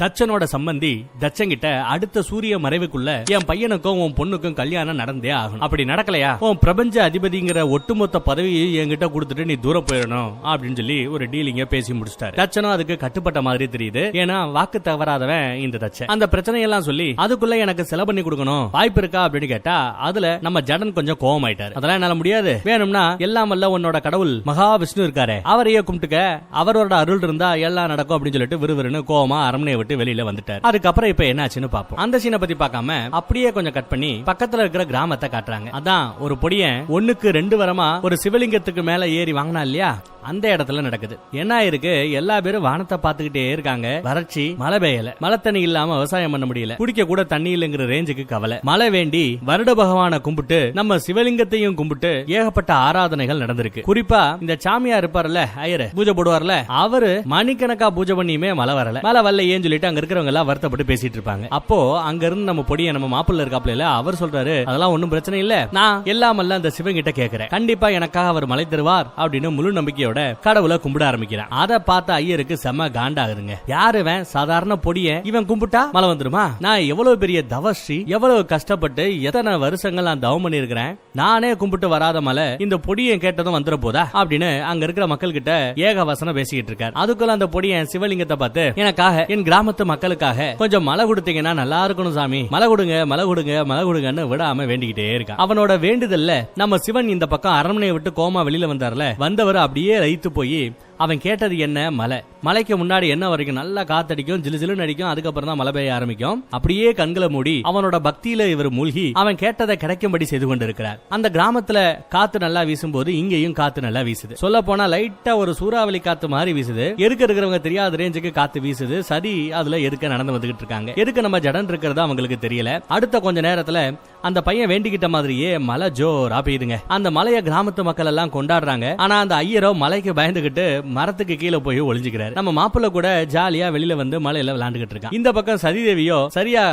தச்சனோட சம்பந்தி தச்சங்கிட்ட அடுத்த சூரிய மறைவுக்குள்ள என் பையனுக்கும் உன் பொண்ணுக்கும் கல்யாணம் நடந்தே ஆகணும். அப்படி நடக்கலையா உன் பிரபஞ்ச அதிபதிங்கிற ஒட்டுமொத்த பதவியை என்கிட்ட கொடுத்துட்டு நீ தூரம் போயிடணும் அப்படின்னு சொல்லி ஒரு டீலிங்க பேசி முடிச்சிட்டாரு. தச்சனும் அதுக்கு கட்டுப்பட்ட மாதிரி தெரியுது. ஏன்னா வாக்கு தவறாதவன் இந்த தச்சன். அந்த பிரச்சனையெல்லாம் சொல்லி அதுக்குள்ள எனக்கு செலவு பண்ணி கொடுக்கணும் வாய்ப்பு இருக்கா அப்படின்னு கேட்டா அதுல நம்ம ஜடன் கொஞ்சம் கோவம் ஆயிட்டாரு. அதெல்லாம் என்னால முடியாது, வேணும்னா எல்லாம் வல்ல உன்னோட கடவுள் மகாவிஷ்ணு இருக்காரு அவரையே கும்பிட்டுக்க, அவரோட அருள் இருந்தா எல்லாம் நடக்கும் அப்படின்னு சொல்லிட்டு விறுவிறுன்னு கோவமா அரண்மனையை விட்டு வெளியில வந்துட்டார். அதுக்கப்புறம் இப்ப என்னாச்சுன்னு பாப்போம். அந்த சீனை பத்தி பார்க்காம அப்படியே கொஞ்சம் கட் பண்ணி பக்கத்துல இருக்கிற கிராமத்தை காட்டுறாங்க. அதான் ஒரு பொடியன் 1-2 வரமா ஒரு சிவலிங்கத்துக்கு மேல ஏறி வாங்கினா இல்லையா, அந்த இடத்துல நடக்குது. என்ன இருக்கு, எல்லா பேரும் வானத்தை பாத்துக்கிட்டே இருக்காங்க. வறட்சி, மழை பெய்யல, மழை தண்ணி இல்லாம விவசாயம் பண்ண முடியல, குடிக்க கூட தண்ணி இல்லங்கிற ரேஞ்சுக்கு கவலை. மழை வேண்டி வருட பகவான கும்பிட்டு நம்ம சிவலிங்கத்தையும் கும்பிட்டு ஏகப்பட்ட ஆராதனைகள் நடந்திருக்கு. குறிப்பா இந்த சாமியார் இருப்பார்ல, ஐயர் பூஜை போடுவார்ல, அவரு மணிக்கணக்கா பூஜை பண்ணியுமே மழை வரல. மழை வரல ஏன்னு சொல்லிட்டு அங்க இருக்கிறவங்க எல்லாம் வருத்தப்பட்டு பேசிட்டு இருப்பாங்க. அப்போ அங்க இருந்து நம்ம பொடிய நம்ம மாப்பிள்ள இருக்காப்ல அவர் சொல்றாரு, அதெல்லாம் ஒண்ணும் பிரச்சனை இல்ல, நான் எல்லாம் அந்த சிவன் கிட்ட கேக்குறேன், கண்டிப்பா எனக்காக அவர் மழை தருவார் அப்படின்னு முழு நம்பிக்கையோட கடவுளை கும்பிட ஆரம்பிக்கிறான். அதை பார்த்த ஐயருக்கு செம்ம காண்டாகுதுங்க. யாருவன் சாதாரண பொடிய இவன் கும்பிட்டா மழை வந்துருமா? நான் எவ்வளவு பெரிய தவஸ்ரீ, எவ்வளவு கஷ்டப்பட்டு எத்தனை வருஷங்கள் நான் தவம் பண்ணி இருக்கிறேன், நானே கும்பிட்டு வராத மழை இந்த பொடியை கேட்டதும் வந்துட போதா அப்படின்னு அங்க இருக்கிற மக்கள் கிட்ட ஏக வசனம் பேசிக்கிட்டு இருக்காரு. அதுக்குள்ள அந்த பொடியன் சிவலிங்கத்தை பார்த்து, எனக்காக என் கிராமத்து மக்களுக்காக கொஞ்சம் மழை கொடுத்தீங்கன்னா நல்லா இருக்கணும் சாமி, மழை கொடுங்க மழை கொடுங்க மழை கொடுங்கன்னு விடாம வேண்டிக்கிட்டே இருக்கான். அவனோட வேண்டுதல்ல நம்ம சிவன் இந்த பக்கம் அரண்மனையை விட்டு கோமா வெளியில வந்தார்ல, வந்தவர் அப்படியே ரைத்து போய் அவன் கேட்டது என்ன, மலை. மலைக்கு முன்னாடி என்ன வரைக்கும் நல்லா காத்தடிக்கும், ஜிலு ஜிலுன்னு அடிக்கும், அதுக்கப்புறம் தான் மழை பெய்ய ஆரம்பிக்கும். அப்படியே கண்களை மூடி அவனோட பக்தியில இவர் மூழ்கி அவன் கேட்டதை கிடைக்கும்படி செய்து கொண்டிருக்கிறார். அந்த கிராமத்துல காத்து நல்லா வீசும்போது இங்கேயும் காத்து நல்லா வீசுது. சொல்ல போனா லைட்டா ஒரு சூறாவளி காத்து மாதிரி வீசுது. இருக்கிறவங்க தெரியாத ரேஞ்சுக்கு காத்து வீசுது. சரி, அதுல எதுக்க நடந்து வந்துகிட்டு இருக்காங்க. எதுக்கு நம்ம ஜடன் இருக்கிறது அவங்களுக்கு தெரியல. அடுத்த கொஞ்ச நேரத்துல அந்த பையன் வேண்டிக்கிட்ட மாதிரியே மழை ஜோரா பெய்யுதுங்க. அந்த மலைய கிராமத்து மக்கள் எல்லாம் கொண்டாடுறாங்க. ஆனா அந்த ஐயரோ மலைக்கு பயந்துகிட்டு மரத்துக்கு கீழே போய் ஒளிஞ்சுக்கிறாரு. நம்ம மாப்பிள்ள கூட ஜாலியா வெளியில வந்து மலையில விளையாண்டுகிட்டு இருக்கான். இந்த பக்கம் சதிதேவியோ சரியா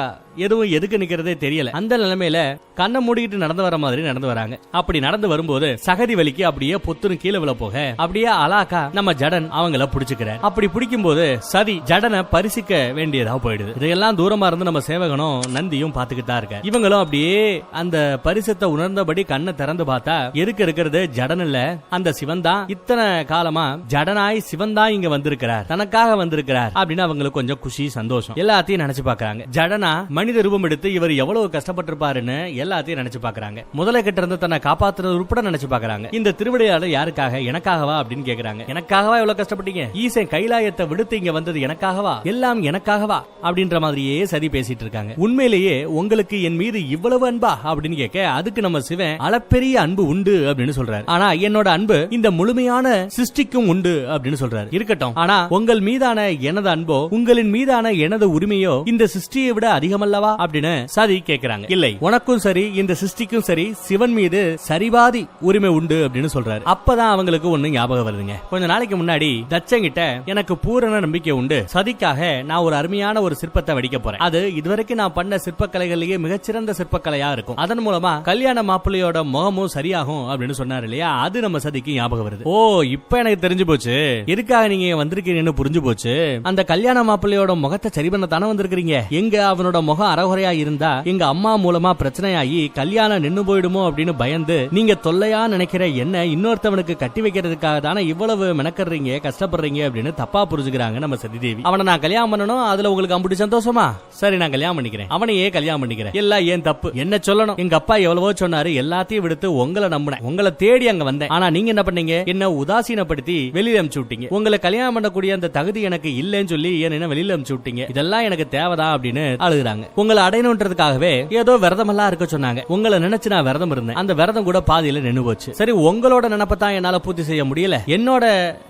எதுவும் எதுக்கு நிக்கிறதே தெரியல. அந்த நிலைமையில கண்ணை மூடிக்கிட்டு நடந்து வர மாதிரி நடந்து வராங்க. அப்படி நடந்து வரும்போது சகதி வலிக்கு அப்படியே பொத்துன்னு கீழே விழ போக அப்படியே அலாக்கா நம்ம ஜடன் அவங்கள புடிச்சுக்கிறார். அப்படி பிடிக்கும் போது சதி ஜடனை பரிசிக்க வேண்டியதா போயிடுது. இதையெல்லாம் தூரமா இருந்து நம்ம சேவகனும் நந்தியும் பாத்துக்கிட்டு தான் இருக்க. இவங்களும் அப்படியே அந்த பரிசத்தை உணர்ந்தபடி கண்ணை திறந்து பார்த்தா எதுக்கு இருக்கிறது ஜடன் இல்ல, அந்த சிவன் தான். இத்தனை காலமா ஜடனாய் சிவன் தான் இங்க வந்திருக்கிறார், தனக்காக வந்திருக்கிறார் அப்படின்னு அவங்களுக்கு கொஞ்சம் குஷி சந்தோஷம் எல்லாத்தையும் நினைச்சு பாக்குறாங்க. ஜடனா மனித ரூபம் எடுத்து இவர் எவ்வளவு கஷ்டப்பட்டிருப்பாருன்னு எல்லாத்தையும் நினைச்சு பாக்குறாங்க. முதல கிட்ட இருந்து தன்னை காப்பாத்துறது உட்பட நினைச்சு பாக்குறாங்க. இந்த திருவிளையாடல் யாருக்காக, எனக்காகவா அப்படின்னு கேக்குறாங்க. எனக்காகவா எவ்வளவு கஷ்டப்பட்டீங்க, ஈசன் கைலாயத்தை விடுத்து இங்க வந்தது எனக்காகவா, எல்லாம் எனக்காகவா அப்படின்ற மாதிரியே சரி பேசிட்டு இருக்காங்க. உண்மையிலேயே உங்களுக்கு என் மீது இவ்வளவு அன்பா அப்படின்னு கேட்க, அதுக்கு நம்ம சிவன் அளப்பெரிய அன்பு உண்டு அப்படின்னு சொல்றாரு. ஆனா என்னோட அன்பு இந்த முழுமையான சிருஷ்டிக்கும் உண்டு அப்படின்னு சொல்றாரு. இருக்கட்டும், ஆனா உங்கள் மீதான எனது அன்போ உங்களின் மீதான எனது உரிமையோ இந்த சிருஷ்டியை விட அதிகமல்லவா அப்படின்னு சதி கேக்குறாங்க. இல்லை, உனக்கும் சரி இந்த சிருஷ்டிக்கும் சரி சிவன் மீது சரிபாதி உரிமை உண்டு அப்படின்னு சொல்றாரு. அப்பதான் அவங்களுக்கு ஒண்ணு ஞாபகம் வருதுங்க. கொஞ்ச நாளைக்கு முன்னாடி தச்சங்கிட்ட எனக்கு பூரண நம்பிக்கை உண்டு, சதிக்காக நான் ஒரு அருமையான ஒரு சிற்பத்தை வடிக்க போறேன். அது இதுவரைக்கும் நான் பண்ண சிற்பக்கலைகளிலேயே மிகச்சிறந்த சிற்பக்கலையா இருக்கும். அதன் மூலமா கல்யாண மாப்பிள்ளையோட முகமும் சரியாகும் அப்படின்னு சொன்னார் இல்லையா, அது நம்ம சதிக்கு ஞாபகம் வருது. ஓ, இப்ப எனக்கு தெரிஞ்சு போச்சு எதுக்காக நீங்க வந்திருக்கீங்கன்னு புரிஞ்சு போச்சு. அந்த கல்யாண மாப்பிள்ளையோட முகத்தை சரி பண்ண தானே வந்திருக்கீங்க. எங்க அவனோட முகம் அறகுறையா இருந்தா எங்க அம்மா மூலமா பிரச்சனையாகி கல்யாணம் நின்னு போயிடுமோ அப்படின்னு பயந்து நீங்க தொல்லையா நினைக்கிற என்ன இன்னொருத்தவனுக்கு கட்டி வைக்கிறதுக்காக தானே இவ்வளவு மெனக்கறீங்க, கஷ்டப்படுறீங்க அப்படின்னு தப்பா புரிஞ்சுக்கிறாங்க நம்ம சதிதேவி. அவனை நான் கல்யாணம் பண்ணணும், அதுல உங்களுக்கு அம்புடி சந்தோஷமா, சரி நான் கல்யாணம் பண்ணிக்கிறேன், அவனையே கல்யாணம் பண்ணிக்கிறேன், எல்லாம் ஏன் தப்பு, என்ன சொல்லணும், எங்க அப்பா எவ்வளவோ சொன்னாரு, எல்லாத்தையும் விடுத்து உங்களை நம்பினேன், உங்களை தேடி அங்க வந்தேன், ஆனா நீங்க என்ன பண்ணீங்க, என்ன உதாசீனப்படுத்தி வெளியில அனுப்பிச்சு விட்டீங்க, உங்களை கல்யாணம் பண்ணக்கூடிய அந்த தகுதி எனக்கு இல்லைன்னு சொல்லி என்ன வெளியில அனுப்பிச்சு விட்டீங்க, இதெல்லாம் எனக்கு தேவைதான் அப்படின்னு அழுகுறாங்க. உங்களை அடையணுன்றதுக்காகவே ஏதோ விரதம் எல்லாம் இருக்க சொன்னாங்க. உங்களை நினைச்சு நான் விரதம் இருந்தேன், அந்த விரதம் கூட பாதியில நின்னு போச்சு. சரி, உங்களோட நினைப்பதான் என்னால பூர்த்தி செய்ய முடியல, என்னோட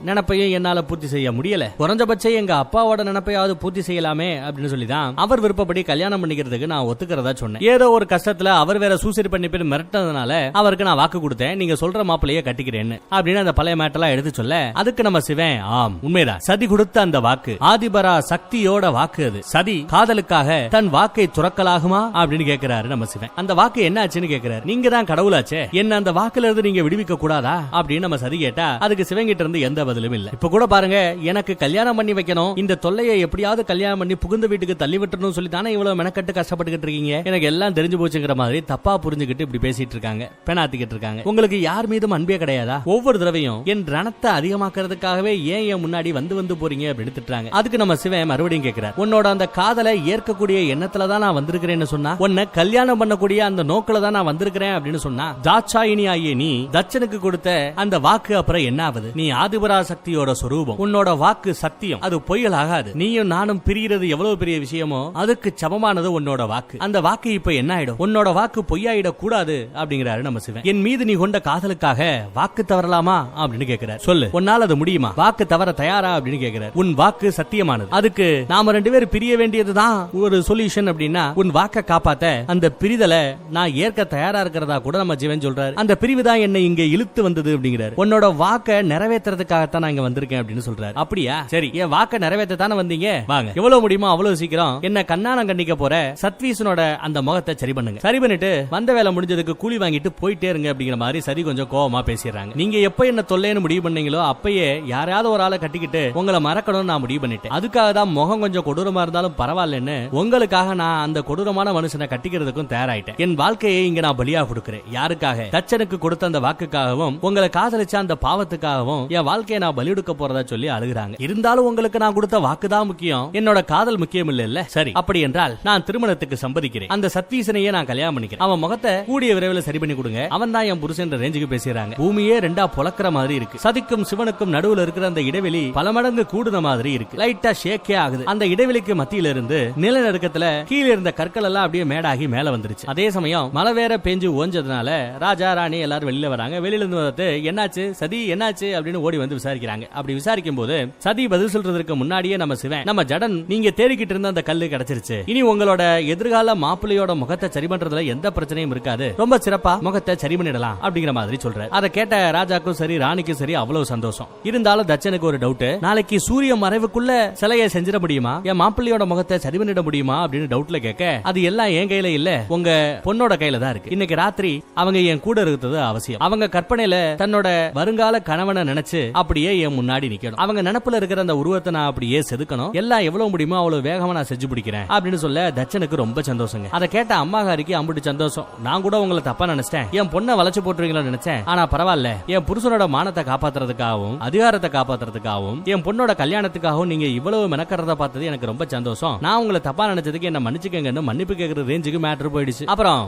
நினைப்பையும் என்னால பூர்த்தி செய்ய முடியல, குறைஞ்சபட்சம் எங்க அப்பாவோட நினைப்பையாவது பூர்த்தி செய்யலாமே அப்படின்னு சொல்லிதான் அவர் விருப்பப்படி கல்யாணம் பண்ணிக்கிறதுக்கு நான் ஒத்துக்கிறதா சொன்னேன். ஏதோ ஒரு கஷ்டத்துல அவர் வேற சூசைட் பண்ணி பேர் மிரட்டதுனால அவருக்கு நான் வாக்கு கொடுத்தேன், நீங்க சொல்ற மாப்பிள்ளையே கட்டிக்கிறேன்னு அப்படின்னு அந்த பழைய மேட்டெல்லாம் எடுத்து சொல்ல அதுக்கு நம்ம சிவன் ஆம் உண்மைதான், சதி கொடுத்த அந்த வாக்கு ஆதிபரா சக்தியோட வாக்கு, அது சதி காதலுக்காக தன் வாக்கை துறக்கலாகுமா அப்படின்னு கேட்கிறாரு நம்ம சிவன். அந்த வாக்கு என்ன ஆச்சுன்னு கேட்கிறாரு. நீங்க தான் கடவுளாச்சே, என்ன அந்த வாக்குல இருந்து நீங்க விடுவிக்க கூடாதா அப்படின்னு நம்ம சதி கேட்டா அதுக்கு சிவன் கிட்ட இருந்து எந்த பதிலும் இல்ல. இப்ப கூட பாருங்க, எனக்கு கல்யாணம் பண்ணி வைக்கணும், இந்த தொல்லையை எப்படியாவது கல்யாணம் பண்ணி புகுந்த வீட்டுக்கு தள்ளி விட்டுறணும் சொல்லி தானே இவ்வளவு மெனக்கட்டு கஷ்டப்பட்டுக்கிட்டு இருக்கீங்க, எனக்கு எல்லாம் தெரிஞ்சு போச்சுங்கிற மாதிரி தப்பா புரிஞ்சுக்கிட்டு இப்படி பேசிட்டு இருக்காங்க, பெணாத்திக்கிட்டு இருக்காங்க. உங்களுக்கு யார் மீதும் அன்பே கிடையாதா? ஒவ்வொரு தடவையும் என் ரணத்தை அதிகமாக்குறதுக்காகவே ஏன் என் முன்னாடி வந்து வந்து போறீங்க அப்படின்னு திட்டுறாங்க. அதுக்கு நம்ம சிவன் மறுபடியும் கேட்கிறார். உன்னோட அந்த காதலை ஏற்கக்கூடிய எண்ணத்துல தான் நான் வந்திருக்கிறேன்னு சொன்னா, உன்னை கல்யாணம் பண்ணக்கூடிய அந்த நோக்கில தான் நான் வந்திருக்கிறேன் அப்படின்னு சொன்னா, தாட்சாயினி ஆகிய நீ தட்சனுக்கு கொடுத்த அந்த வாக்கு அப்புறம் என்ன ஆகுது? நீ ஆதிபரா சக்தியோட சொரூபம், உன்னோட வாக்கு சத்தியம், அது பொய்கள் ஆகாது. நீயும் நானும் பிரிகிறது எவ்வளவு பெரிய விஷயமோ அதுக்கு சமமானது உன்னோட வாக்கு. அந்த வாக்கு இப்ப என்ன ஆயிடும்? உன்னோட வாக்கு பொய்யாயிட கூடாது அப்படிங்கிறாரு நம்ம சிவன். என் மீது நீ கொண்ட காதலுக்காக வாக்கு தவறலாமா அப்படின்னு கேட்கிறார். சொல்லு, உன்னால அது முடியுமா? வாக்கு தவற தயாரா அப்படின்னு கேட்கிறார். உன் வாக்கு சத்தியமானது, அதுக்கு நாம ரெண்டு பேரும் பிரிய வேண்டியதுதான் ஒரு சொல்யூஷன் அப்படின்னா, உன் வாக்க காப்பாத்த அந்த பிரிதலை நான் ஏற்க தயாரா இருக்கிறதா கூட நம்ம ஜீவன் சொல்றாரு. அந்த பிரிவுதான் என்னை இங்க இழுத்து வந்தது அப்படிங்கிறாரு. உன்னோட வாக்க நிறைவேற்றுறதுக்காகத்தான் நான் இங்க வந்திருக்கேன் அப்படின்னு சொல்றாரு. அப்படியா, சரி, என் வாக்க நிறைவேற்ற தானே வந்தீங்க, வாங்க, எவ்வளவு முடியுமோ அவ்வளவு சீக்கிரம் என்ன கண்ணானம் கண்டிக்க போற சத்வீசனோட அந்த முகத்தை சரி பண்ணுங்க. சரி பண்ணிட்டு வந்த வேலை முடிஞ்சதுக்கு கூலி வாங்கிட்டு போயிட்டே இருங்க அப்படிங்கிற மாதிரி சரி கொஞ்சம் கோவமா பேசிடுறாங்க. நீங்க எப்ப என்ன தொல்லைன்னு முடிவு பண்ணீங்களோ அப்பயே யாரையாவது ஒரு ஆளை கட்டிக்கிட்டு உங்களை மறக்கணும்னு நான் முடிவு பண்ணிட்டேன். அதுக்காக தான் முகம் கொஞ்சம் கொடூரமா இருந்தாலும் பரவாயில்லன்னு உங்களுக்காக நான் அந்த கொடூரமான மனுஷனை கட்டிக்கிறதுக்கும் தயாராயிட்டேன். என் வாழ்க்கையை இங்க நான் பலியா கொடுக்கிறேன். யாருக்காக? தட்சனுக்கு கொடுத்த அந்த வாக்குக்காகவும் உங்களை காதலிச்ச அந்த பாவத்துக்காகவும் என் வாழ்க்கையை நான் பலி கொடுக்க போறதா சொல்லி அழுகுறாங்க. இருந்தாலும் உங்களுக்கு நான் கொடுத்த வாக்குதான் முக்கியம், என்னோட காதல் முக்கியம் இல்ல. சரி, அப்படி என்றால் நான் திருமணத்துக்கு சம்மதிக்கிறேன். அந்த சத்வீசனையே நான் கல்யாணம் பண்ணிக்கிறேன். அவன் முகத்தை கூடிய விரைவில் சரி பண்ணி கொடுங்க. அவன் தான் என் புருஷன் ரேஞ்சுக்கு பேசுறாங்க. பூமியே ரெண்டா பொளக்கிற மாதிரி இருக்கு. சதிக்கும் சிவனுக்கும் நடுவுல இருக்கிற அந்த இடைவெளி பல மடங்கு கூடுன மாதிரி இருக்கு. லைட்டா ஷேக்கே ஆகுது. அந்த இடைவெளிக்கு மத்தியில இருந்து நிலநடுக்கத்துல கீழே இருந்த கற்கள் எல்லாம் அப்படியே மேடாகி மேல வந்துருச்சு. அதே சமயம் மழை வேற பெஞ்சு ஓஞ்சதுனால ராஜா ராணி எல்லாரும் வெளியில வராங்க. வெளியில இருந்து வந்து என்னாச்சு சதி என்னாச்சு அப்படின்னு ஓடி வந்து விசாரிக்கிறாங்க. அப்படி விசாரிக்கும் போது சதி பதில் சொல்றதுக்கு முன்னாடியே நம்ம சிவன், நம்ம ஜடன், நீங்க தேடிக்கிட்டு இருந்த அந்த கல்லு கிடைச்சிருச்சு. இனி உங்களோட எதிர்கால மாப்பிள்ளையோட முகத்தை சரி பண்றதுல எந்த பிரச்சனையும் இருக்காது. ரொம்ப சிறப்பா முகத்தை சரி பண்ணிடலாம் அப்படிங்கிற மாதிரி சொல்றாரு. அதை கேட்ட ராஜாக்கும் சரி ராணிக்கும் சரி அவ்வளவு சந்தோஷம். இருந்தாலும் தட்சனுக்கு ஒரு டவுட். நாளைக்கு சூரிய மறைவுக்குள்ள சிலையை செஞ்சிட முடியுமா, என் மாப்பிள்ளையோட முகத்தை சரி பண்ணிட முடியுமா அப்படின்னு டவுட்ல கேட்க, அது எல்லாம் என் கையில இல்ல, உங்க பொண்ணோட கையில தான் இருக்கு. இன்னைக்கு ராத்திரி அவங்க என் கூட இருக்கிறது அவசியம். அவங்க கற்பனையில தன்னோட வருங்கால கணவனை நினைச்சு அப்படியே என் முன்னாடி நிக்கணும். அவங்க நினைப்புல இருக்கிற அந்த உருவத்தை நான் அப்படியே செதுக்கணும். எல்லாம் எவ்வளவு முடியுமோ அவ்வளவு வேகமா நான் செஞ்சு பிடிக்கிறேன் அப்படின்னு சொல்ல தட்சனுக்கு ரொம்ப சந்தோஷங்க. அதை கேட்ட அம்மாகாரிக்கு அம்புட்டு சந்தோஷம். நான் கூட உங்களை தப்பா நினைச்சிட்டேன், என் பொண்ணை வளைச்சு போட்டுருவீங்களா நினைச்சேன். ஆனா பரவாயில்ல, என் புருஷனோட மானத்தை காப்பாத்துறதுக்காகவும் அதிகாரத்தை காப்பாத்துறதுக்காகவும் என் பொண்ணோட கல்யாணத்துக்காகவும் நீங்க இவ்வளவு மெனக்கறத பார்த்தது எனக்கு ரொம்ப சந்தோஷம். நான் உங்களை தப்பா நினைச்சதுக்கு என்ன மன்னிச்சுக்கங்கன்னு மன்னிப்பு கேட்கற ரேஞ்சுக்கு மேட்டர் போயிடுச்சு. அப்புறம்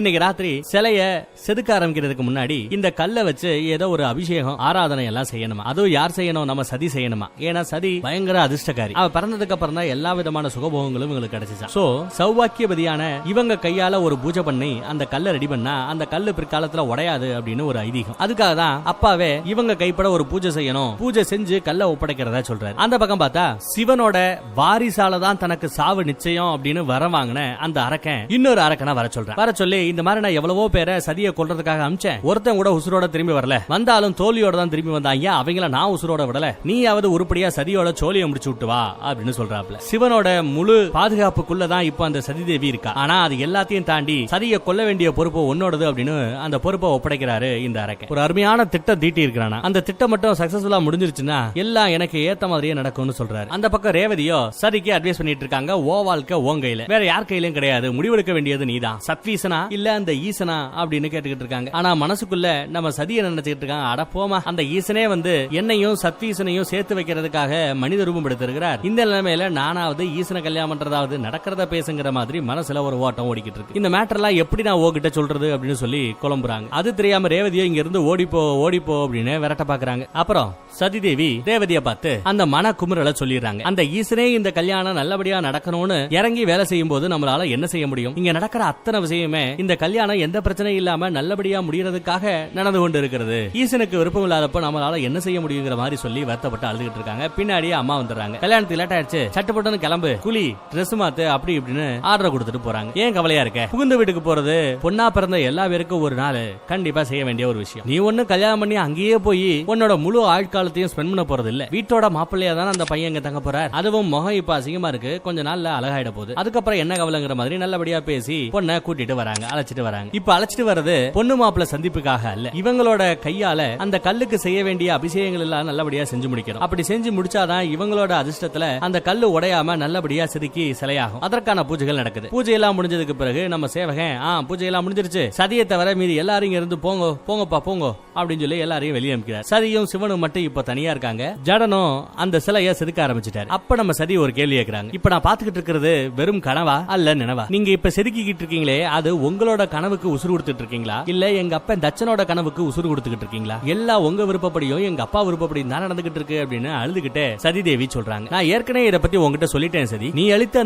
இன்னைக்கு ராத்திரி சிலைய செதுக்க ஆரம்பிக்கிறதுக்கு முன்னாடி இந்த கல்லை வச்சு ஏதோ ஒரு அபிஷேகம் ஆராதனை எல்லாம் செய்யணுமா. அதுவும் யார் செய்யணும்? நம்ம சதி செய்யணுமா. ஏன்னா சதி பயங்கர அதிர்ஷ்டக்காரி. அவ பிறந்ததுக்கு அப்புறம் தான் எல்லா விதமான சுகபோகங்களும் இவங்களுக்கு கிடைச்சிச்சு. சோ சௌபாக்கியவதியான இவங்க கையால ஒரு பூஜை பண்ணி அந்த கல்லை ரெடி பண்ணா அந்த கல்லு பிற்காலத்துல உடையாது அப்படின்னு ஒரு ஐதீகம். அதுக்காக தான் அப்பாவே இவங்க கைப்பட ஒரு பூஜை செய்யணும், பூஜை செஞ்சு கல்லை ஒப்படைக்கிறதா சொல்றாரு. அந்த பக்கம் பார்த்தா சிவனோட வாரிசால தான் தனக்கு சாவு நிச்சயம் அப்படின்னு வர வாங்கின அந்த அரக்கன் இன்னொரு அரக்கனை வர சொல்றான். வர சொல்லி, இந்த மாதிரி நான் எவ்வளவோ பேரை சதியை கொல்றதுக்காக அமிச்சேன், ஒருத்தன் கூட உசுரோட திரும்பி வரல, வந்தாலும் தோல்வியோட தான் திரும்பி வந்தாங்க, அவங்கள நான் உசுரோட விடல, நீயாவது உருப்படியா சதியோட சோழியை முடிச்சு விட்டு வா அப்படின்னு சொல்றாப்ல. சிவனோட முழு பாதுகாப்புக்குள்ளதான் இப்ப அந்த சதி தேவி இருக்கா. ஆனா அது எல்லாத்தையும் தாண்டி சதியை கொல்ல வேண்டிய பொறுப்பு உன்னோடது அப்படின்னு அந்த பொறுப்பை ஒப்படைக்கிறாரு இந்த அரக்கன். ஒரு அருமையான திட்டம் தீட்டி இருக்கிறானா. அந்த திட்டம் மட்டும் சக்சஸ்ஃபுல்லா முடிஞ்சிருச்சுன்னா எல்லாம் எனக்கு ஏத்த மாதிரியே நடக்கும்னு சொல்றாரு. அந்த பக்கம் ரேவதியோ சதிக்கு அட்வைஸ் பண்ணிட்டு இருக்காங்க. ஓ வாழ்க்கை உன் கையில, வேற யார் கையிலும் கிடையாது, முடிவெடுக்க வேண்டியது நீதான். சத்வீசனா இல்ல அந்த ஈசனா அப்படின்னு கேட்டுக்கிட்டு இருக்காங்க. ஆனா மனசுக்குள்ள நம்ம சதியை நினைச்சுக்கிட்டு இருக்காங்க. அட போமா, அந்த ஈசனே வந்து என்னையும் சத்வீசனையும் சேர்த்து வைக்கிறதுக்காக மனித ரூபம் எடுத்திருக்கிறார். இந்த நிலைமையில நானாவது ஈசனை கல்யாணம் பண்றதாவது நடக்கிறத பேசுங்கிற மாதிரி மனசுல ஒரு ஓட்டம் ஓடிக்கிட்டு இருக்கு. இந்த மேட்டர்லாம் எப்படி நான் உங்ககிட்ட சொல்றது அப்படின்னு சொல்லி குழம்புறாங்க. அது தெரியாம ரேவதியோ இங்க இருந்து ஓடிப்போ அப்படின்னு விரட்ட பாக்குறாங்க. அப்புறம் சதி தேவி ரேவதியை பார்த்து அந்த மன குமுறலை சொல்லிடுறாங்க. அந்த ஈசனே இந்த கல்யாணம் நல்லபடியா நடக்கணும்னு இறங்கி வேலை செய்யும் போது நம்மளால என்ன செய்ய முடியும்? இங்க நடக்கிற அத்தனை விஷயமே இந்த கல்யாணம் எந்த பிரச்சனையும் இல்லாம நல்லபடியா முடியறதுக்காக நடந்து கொண்டு இருக்கிறது. ஈசனுக்கு விருப்பம் இல்லாதப்ப நம்மளால என்ன செய்ய முடியுங்கிற மாதிரி சொல்லி வருத்தப்பட்டு அழுதுகிட்டு இருக்காங்க. பின்னாடியே அம்மா வந்துடுறாங்க. கல்யாணத்துக்கு லேட் ஆயிடுச்சு, சட்டுப்பட்டு கிளம்பு, குளி, ட்ரெஸ் மாத்து அப்படி இப்படின்னு ஆர்டர் கொடுத்துட்டு போறாங்க. ஏன் கவலையா இருக்க? புகுந்த வீட்டுக்கு போறது பொண்ணா பிறந்த எல்லா பேருக்கும் ஒரு நாள் கண்டிப்பா செய்ய வேண்டிய ஒரு விஷயம். நீ ஒண்ணு கல்யாணம் பண்ணி அங்கேயே போய் உன்னோட முழு ஆழ்காலத்தையும் ஸ்பெண்ட் பண்ண போறது இல்ல. வீட்டோட மாப்பிள்ளையா தானே அந்த பையன் இங்க தங்க போறார். அதுவும் முகம் இப்ப அசிங்கமா இருக்கு, கொஞ்ச நாள்ல அழகாயிட போகுது. அதுக்கப்புறம் என்ன கவலைங்கிற மாதிரி நல்லபடியா பேசி பொண்ணை கூட்டிட்டு வராங்க, அழைச்சிட்டு வராங்க. இப்ப அழைச்சிட்டு வர்றது பொண்ணு மாப்பிள்ளை சந்திப்புக்காக அல்ல, இவங்களோட கையால அந்த கல்லுக்கு செய்ய வேண்டிய அபிஷேகங்கள் எல்லாம் நல்லபடியா செஞ்சு முடிக்கணும். அப்படி செஞ்சு முடிச்சாதான் இவங்களோட அதிர்ஷ்டத்துல அந்த கல்லு உடையாம நல்லபடியா செதுக்கி சிலையாகும். அதற்கான பூஜைகள் நடக்குது. பூஜை எல்லாம் முடிஞ்சதுக்கு பிறகு நம்ம சேவகன் பூஜை எல்லாம் முடிஞ்சிருச்சு, சதியை தவிர மீதி எல்லாரும் இங்க இருந்து போங்க போங்கப்பா போங்க அப்படின்னு சொல்லி எல்லாரையும் வெளியே அனுப்பிக்கிறார். சதியும் சிவனும் மட்டும் இப்ப தனியா இருக்காங்க. ஜடனும் அந்த சிலையை செதுக்க ஆரம்பிச்சிட்டாரு. அப்ப நம்ம சதி ஒரு கேள்வி கேக்குறாங்க. இப்ப நான் பாத்துக்கிட்டு இருக்கிறது வெறும் கனவா அல்ல நினைவா? நீங்க இப்ப செதுக்கிட்டு இருக்கீங்களே அது உங்களோட கனவுக்கு உசுறு கொடுத்துட்டு இருக்கீங்களா இல்ல எங்க அப்பா தச்சனோட கனவுக்கு உசுறு கொடுத்துக்கிட்டு இருக்கீங்களா? எல்லாம் உங்க விருப்பப்படியும் எங்க அப்பா விருப்பப்படியும் தான் நடந்துகிட்டு இருக்கு அப்படின்னு அழுதுகிட்டே சதி தேவி சொல்றாங்க. நான் ஏற்கனவே இதை பத்தி உங்ககிட்ட சொல்லிட்டேன் சதி, நீ அளித்த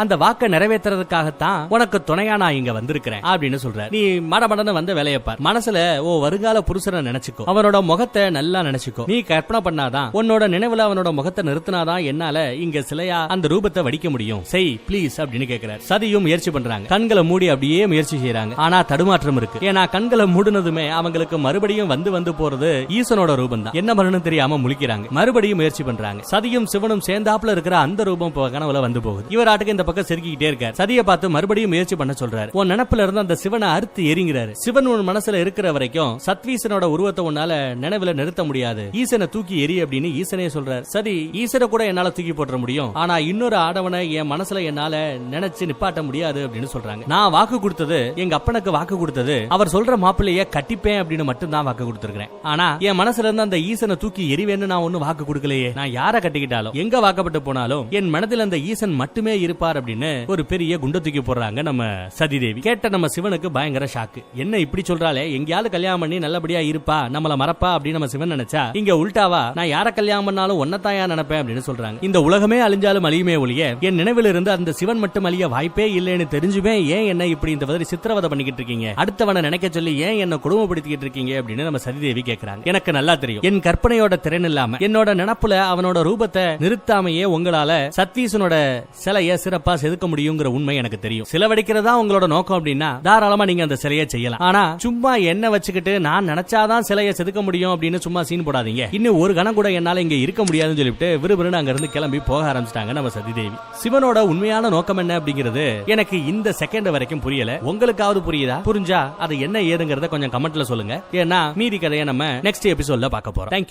அந்த வாக்கை நிறைவேற்றுறதுக்காகத்தான் உனக்கு துணையா நான் இங்க வந்திருக்கிறேன் அப்படின்னு சொல்ற. நீ மடமடன்னு வந்த வேலையை பார், மனசுல ஓ வருங்கால புருஷனை நினைச்சுக்கோ, அவனோட முகத்தை நல்லா நினைச்சுக்கோ. நீ கற்பனை பண்ணாதான் உன்னோட நினைவுல அவனோட முகத்தை நிறுத்தினாதான் என்னால இங்க சிலையா அந்த ரூபத்தை வடிக்க முடியும், செய் பிளீஸ் அப்படின்னு கேக்குறாரு. சதியும் முயற்சி பண்றாங்க, கண்களை மூடி அப்படியே முயற்சி செய்யறாங்க. ஆனா தடுமாற்றம் இருக்கு. ஏன்னா கண்களை மூடுனதுமே அவங்களுக்கு மறுபடியும் வந்து போறது ஈசனோட ரூபம் தான். என்ன பண்ணணும் தெரியாம முழிக்கிறாங்க. மறுபடியும் முயற்சி பண்றாங்க. சதியும் சிவனும் சேர்ந்தாப்புல இருக்கிற அந்த ரூபம் கனவுல வந்து போகுது. இவர் ஆட்டுக்கு இந்த பக்கம் செருக்கிட்டே இருக்காரு. சதியை பார்த்து மறுபடியும் முயற்சி பண்ண சொல்றாரு. உன் நினைப்புல இருந்து அந்த சிவனை அறுத்து எரிங்கிறாரு. சிவன் உன் மனசுல இருக்கிற வரைக்கும் சத்வீசனோட உருவத்தை உன்னால நினைவுல நிறுத்த முடியாது, ஈசனை தூக்கி எரி அப்படின்னு ஈசனே சொல்றாரு. சரி, ஈசனை கூட என்னால தூக்கி போட்டுற முடியும், ஆனா இன்னொரு ஆடவனை என் மனசுல என்னால நினைச்சு நிப்பாட்ட முடியாது அப்படின்னு சொல்றாங்க. நான் வாக்கு கொடுத்தது, எங்க அப்பனுக்கு வாக்கு கொடுத்தது, அவர் சொல்ற மாப்பிள்ளைய கட்டிப்பேன் அப்படின்னு மட்டும் தான் வாக்கு கொடுத்திருக்கேன். ஆனா என் மனசுல இருந்து அந்த ஈசனை தூக்கி எரிவேன்னு நான் ஒன்னும் வாக்கு கொடுக்கலையே. நான் யார கட்டிக்கிட்டாலும் எங்க வாக்கப்பட்டு போனாலும் என் மனதில் அந்த ஈசன் மட்டுமே இருப்பார் அப்படின்னு ஒரு பெரிய குண்ட தூக்கி போடுறாங்க நம்ம சதிதேவி. கேட்ட நம்ம சிவனுக்கு பயங்கர ஷாக்கு. என்ன இப்படி சொல்றாளே, எங்கயாவது கல்யாணம் பண்ணி நல்லபடியா இருப்பா, நம்மள மறப்பா அப்படின்னு நம்ம சிவன் நினைச்சா, இங்க உல்டாவா நான் யார கல்யாணம் பண்ணாலும் ஒன்னதாயா நினைப்பேன் அப்படின்னு சொல்றாங்க. இந்த உலகமே அழிஞ்சாலும் அழியுமே ஒழிய என் நினைவில் இருந்து அந்த சிவன் மட்டும் அழிய வாய்ப்பே இல்லைன்னு தெரிஞ்சுமே ஏன் என்ன இப்படி இந்த மாதிரி சித்திரவதை பண்ணிக்கிட்டு இருக்கீங்க, அடுத்தவனை நினைக்க சொல்லி ஏன் என்ன கொடுமைப்படுத்திக்கிட்டு இருக்கீங்க அப்படின்னு நம்ம சதிதேவி கேட்கிறாங்க. எனக்கு நல்லா தெரியும், என் கற்பனையோட திறன் இல்லாம என்னோட நினப்புல அவனோட ரூபத்தை நிறுத்தாமையே உங்களால சத்வீசனோட சிலைய சிறப்பா செதுக்க முடியுங்கிற உண்மை எனக்கு தெரியும். சிலவடிக்கிறதா உங்களோட நோக்கம் அப்படின்னா தாராளமா நீங்க அந்த சிலையை செய்யலாம். ஆனா சும்மா என்ன வச்சுக்கிட்டு நான் நினைச்சாதான் சிலையை செதுக்க முடியும் அப்படின்னு சும்மா சீன் போடாதீங்க. இன்னும் ஒரு கணம் கூட என்னால இங்க இருக்க முடியாதுன்னு சொல்லிட்டு விறுவிறுன்னு அங்க இருந்து கிளம்பி போக ஆரம்பிச்சிட்டாங்க நம்ம சதிதேவி. சிவனோட உண்மையான நோக்கம் என்ன அப்படிங்கிறது எனக்கு இந்த செகண்ட் வரைக்கும் புரியல. உங்களுக்காவது புரியுதா? புரிஞ்சா அது என்ன ஏதுங்கிறத கொஞ்சம் கமெண்ட்ல சொல்லுங்க. ஏன்னா மீதி கதையை நம்ம நெக்ஸ்ட் எபிசோட்ல பார்க்க போறோம். தேங்க்யூ.